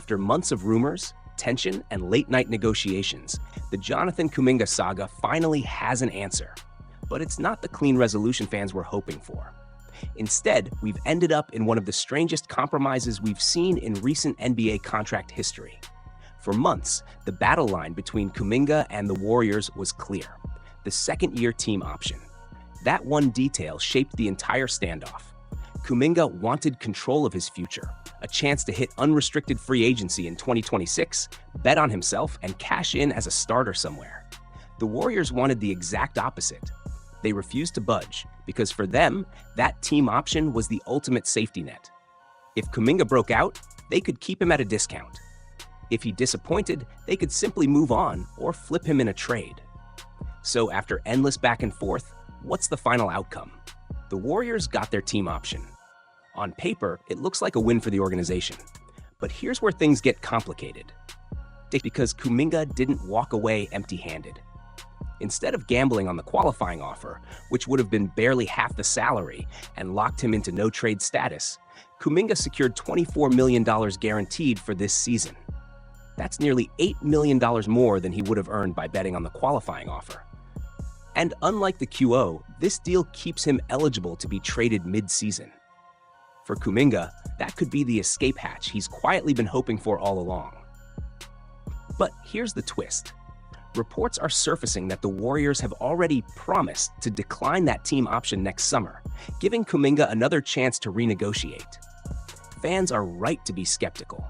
After months of rumors, tension, and late-night negotiations, the Jonathan Kuminga saga finally has an answer. But it's not the clean resolution fans were hoping for. Instead, we've ended up in one of the strangest compromises we've seen in recent NBA contract history. For months, the battle line between Kuminga and the Warriors was clear: the second-year team option. That one detail shaped the entire standoff. Kuminga wanted control of his future, a chance to hit unrestricted free agency in 2026, bet on himself, and cash in as a starter somewhere. The Warriors wanted the exact opposite. They refused to budge because for them, that team option was the ultimate safety net. If Kuminga broke out, they could keep him at a discount. If he disappointed, they could simply move on or flip him in a trade. So after endless back and forth, what's the final outcome? The Warriors got their team option. On paper, it looks like a win for the organization. But here's where things get complicated. Because Kuminga didn't walk away empty-handed. Instead of gambling on the qualifying offer, which would have been barely half the salary and locked him into no-trade status, Kuminga secured $24 million guaranteed for this season. That's nearly $8 million more than he would have earned by betting on the qualifying offer. And unlike the QO, this deal keeps him eligible to be traded mid-season. For Kuminga, that could be the escape hatch he's quietly been hoping for all along. But here's the twist. Reports are surfacing that the Warriors have already promised to decline that team option next summer, giving Kuminga another chance to renegotiate. Fans are right to be skeptical.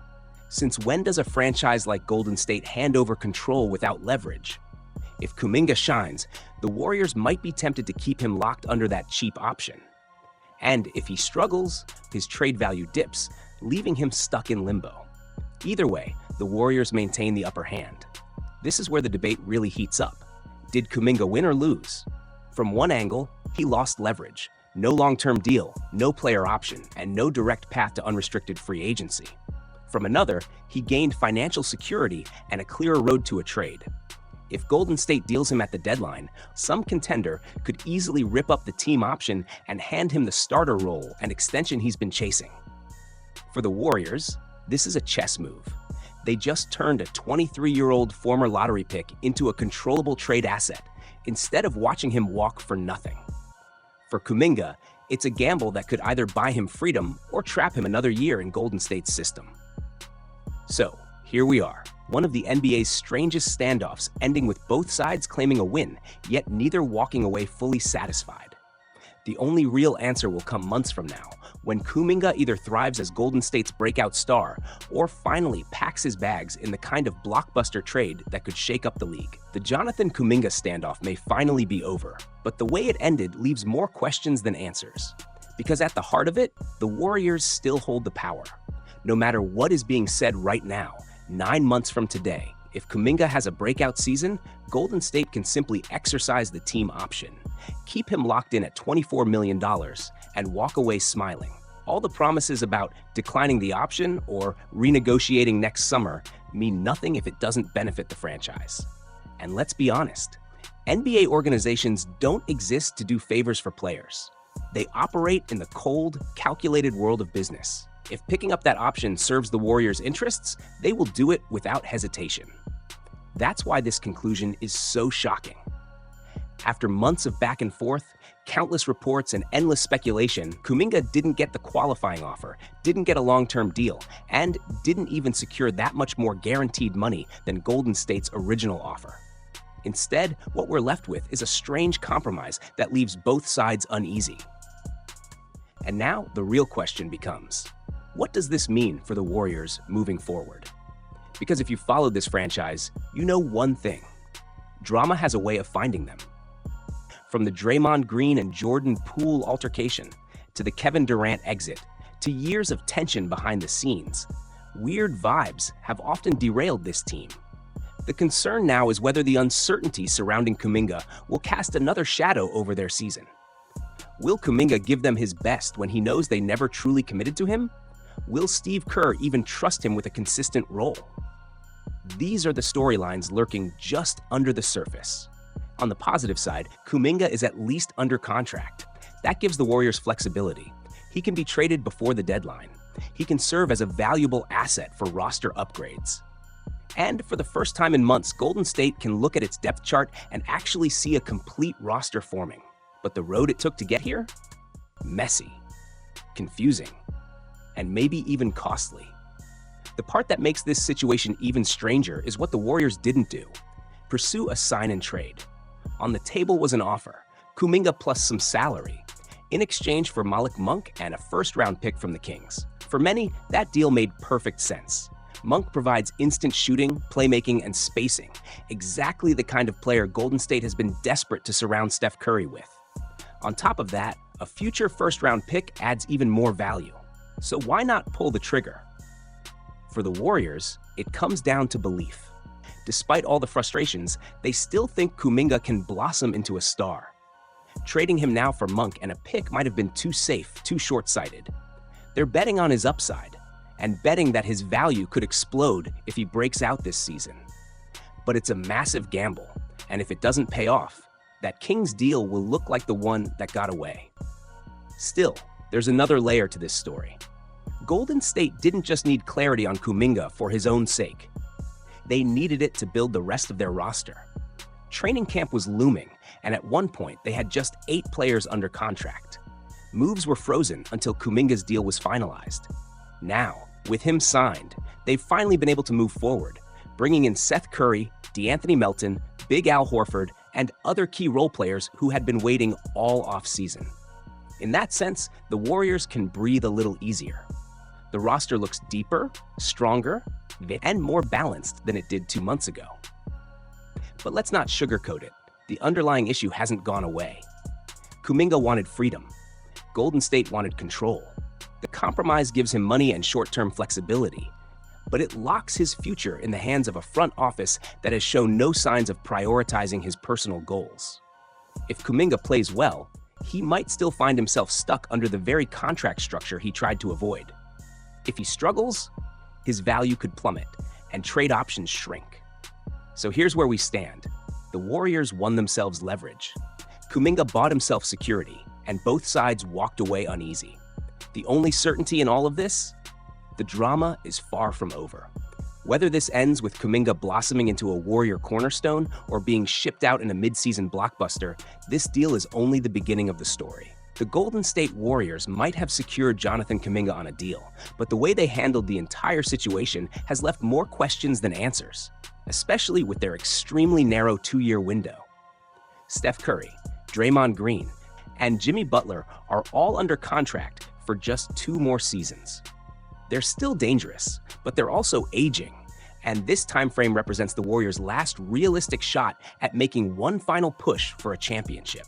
Since when does a franchise like Golden State hand over control without leverage? If Kuminga shines, the Warriors might be tempted to keep him locked under that cheap option. And if he struggles, his trade value dips, leaving him stuck in limbo. Either way, the Warriors maintain the upper hand. This is where the debate really heats up. Did Kuminga win or lose? From one angle, he lost leverage. No long-term deal, no player option, and no direct path to unrestricted free agency. From another, he gained financial security and a clearer road to a trade. If Golden State deals him at the deadline, some contender could easily rip up the team option and hand him the starter role and extension he's been chasing. For the Warriors, this is a chess move. They just turned a 23-year-old former lottery pick into a controllable trade asset, instead of watching him walk for nothing. For Kuminga, it's a gamble that could either buy him freedom or trap him another year in Golden State's system. So, here we are, one of the NBA's strangest standoffs, ending with both sides claiming a win, yet neither walking away fully satisfied. The only real answer will come months from now, when Kuminga either thrives as Golden State's breakout star or finally packs his bags in the kind of blockbuster trade that could shake up the league. The Jonathan Kuminga standoff may finally be over, but the way it ended leaves more questions than answers. Because at the heart of it, the Warriors still hold the power. No matter what is being said right now, 9 months from today, if Kuminga has a breakout season, Golden State can simply exercise the team option, keep him locked in at $24 million, and walk away smiling. All the promises about declining the option or renegotiating next summer mean nothing if it doesn't benefit the franchise. And let's be honest, NBA organizations don't exist to do favors for players. They operate in the cold, calculated world of business. If picking up that option serves the Warriors' interests, they will do it without hesitation. That's why this conclusion is so shocking. After months of back and forth, countless reports, and endless speculation, Kuminga didn't get the qualifying offer, didn't get a long-term deal, and didn't even secure that much more guaranteed money than Golden State's original offer. Instead, what we're left with is a strange compromise that leaves both sides uneasy. And now, the real question becomes, what does this mean for the Warriors moving forward? Because if you followed this franchise, you know one thing. Drama has a way of finding them. From the Draymond Green and Jordan Poole altercation, to the Kevin Durant exit, to years of tension behind the scenes, weird vibes have often derailed this team. The concern now is whether the uncertainty surrounding Kuminga will cast another shadow over their season. Will Kuminga give them his best when he knows they never truly committed to him? Will Steve Kerr even trust him with a consistent role? These are the storylines lurking just under the surface. On the positive side, Kuminga is at least under contract. That gives the Warriors flexibility. He can be traded before the deadline. He can serve as a valuable asset for roster upgrades. And for the first time in months, Golden State can look at its depth chart and actually see a complete roster forming. But the road it took to get here? Messy, confusing, and maybe even costly. The part that makes this situation even stranger is what the Warriors didn't do: pursue a sign and trade. On the table was an offer, Kuminga plus some salary, in exchange for Malik Monk and a first-round pick from the Kings. For many, that deal made perfect sense. Monk provides instant shooting, playmaking, and spacing, exactly the kind of player Golden State has been desperate to surround Steph Curry with. On top of that, a future first-round pick adds even more value. So why not pull the trigger? For the Warriors, it comes down to belief. Despite all the frustrations, they still think Kuminga can blossom into a star. Trading him now for Monk and a pick might have been too safe, too short-sighted. They're betting on his upside, and betting that his value could explode if he breaks out this season. But it's a massive gamble, and if it doesn't pay off, that Kings deal will look like the one that got away. Still, there's another layer to this story. Golden State didn't just need clarity on Kuminga for his own sake. They needed it to build the rest of their roster. Training camp was looming, and at one point they had just 8 players under contract. Moves were frozen until Kuminga's deal was finalized. Now, with him signed, they've finally been able to move forward, bringing in Seth Curry, DeAnthony Melton, Big Al Horford, and other key role players who had been waiting all offseason. In that sense, the Warriors can breathe a little easier. The roster looks deeper, stronger, and more balanced than it did 2 months ago. But let's not sugarcoat it. The underlying issue hasn't gone away. Kuminga wanted freedom. Golden State wanted control. The compromise gives him money and short-term flexibility, but it locks his future in the hands of a front office that has shown no signs of prioritizing his personal goals. If Kuminga plays well, he might still find himself stuck under the very contract structure he tried to avoid. If he struggles, his value could plummet and trade options shrink. So here's where we stand. The Warriors won themselves leverage. Kuminga bought himself security, and both sides walked away uneasy. The only certainty in all of this? The drama is far from over. Whether this ends with Kuminga blossoming into a Warrior cornerstone or being shipped out in a mid-season blockbuster, this deal is only the beginning of the story. The Golden State Warriors might have secured Jonathan Kuminga on a deal, but the way they handled the entire situation has left more questions than answers, especially with their extremely narrow 2-year window. Steph Curry, Draymond Green, and Jimmy Butler are all under contract for just 2 more seasons. They're still dangerous, but they're also aging, and this time frame represents the Warriors' last realistic shot at making one final push for a championship.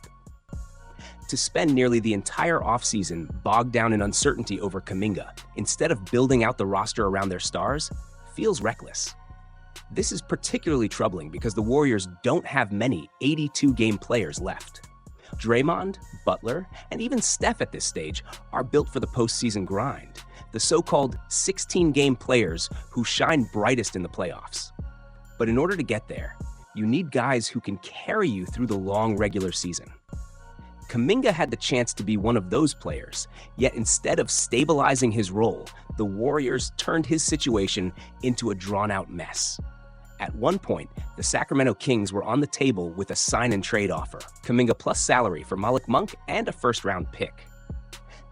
To spend nearly the entire offseason bogged down in uncertainty over Kuminga, instead of building out the roster around their stars, feels reckless. This is particularly troubling because the Warriors don't have many 82-game players left. Draymond, Butler, and even Steph at this stage are built for the postseason grind, the so-called 16-game players who shine brightest in the playoffs. But in order to get there, you need guys who can carry you through the long regular season. Kuminga had the chance to be one of those players, yet instead of stabilizing his role, the Warriors turned his situation into a drawn-out mess. At one point, the Sacramento Kings were on the table with a sign-and-trade offer, Kuminga plus salary for Malik Monk and a first-round pick.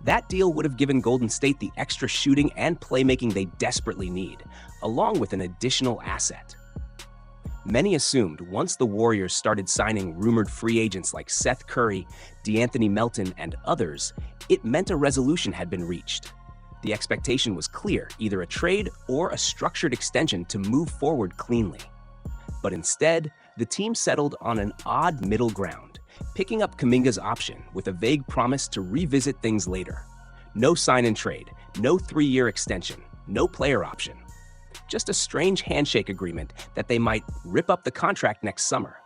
That deal would have given Golden State the extra shooting and playmaking they desperately need, along with an additional asset. Many assumed once the Warriors started signing rumored free agents like Seth Curry, DeAnthony Melton, and others, it meant a resolution had been reached. The expectation was clear, either a trade or a structured extension to move forward cleanly. But instead, the team settled on an odd middle ground, picking up Kuminga's option with a vague promise to revisit things later. No sign and trade, no 3-year extension, no player option. Just a strange handshake agreement that they might rip up the contract next summer.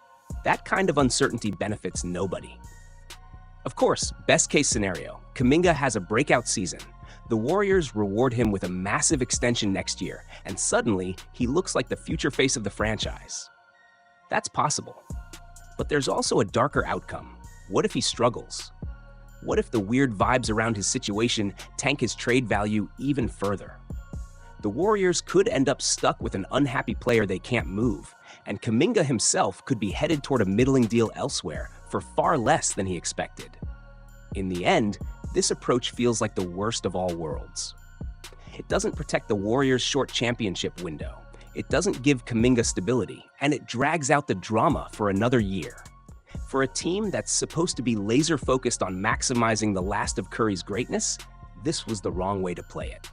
That kind of uncertainty benefits nobody. Of course, best case scenario, Kuminga has a breakout season. The Warriors reward him with a massive extension next year, and suddenly he looks like the future face of the franchise. That's possible. But there's also a darker outcome. What if he struggles? What if the weird vibes around his situation tank his trade value even further? The Warriors could end up stuck with an unhappy player they can't move, and Kuminga himself could be headed toward a middling deal elsewhere for far less than he expected. In the end, this approach feels like the worst of all worlds. It doesn't protect the Warriors' short championship window, it doesn't give Kuminga stability, and it drags out the drama for another year. For a team that's supposed to be laser-focused on maximizing the last of Curry's greatness, this was the wrong way to play it.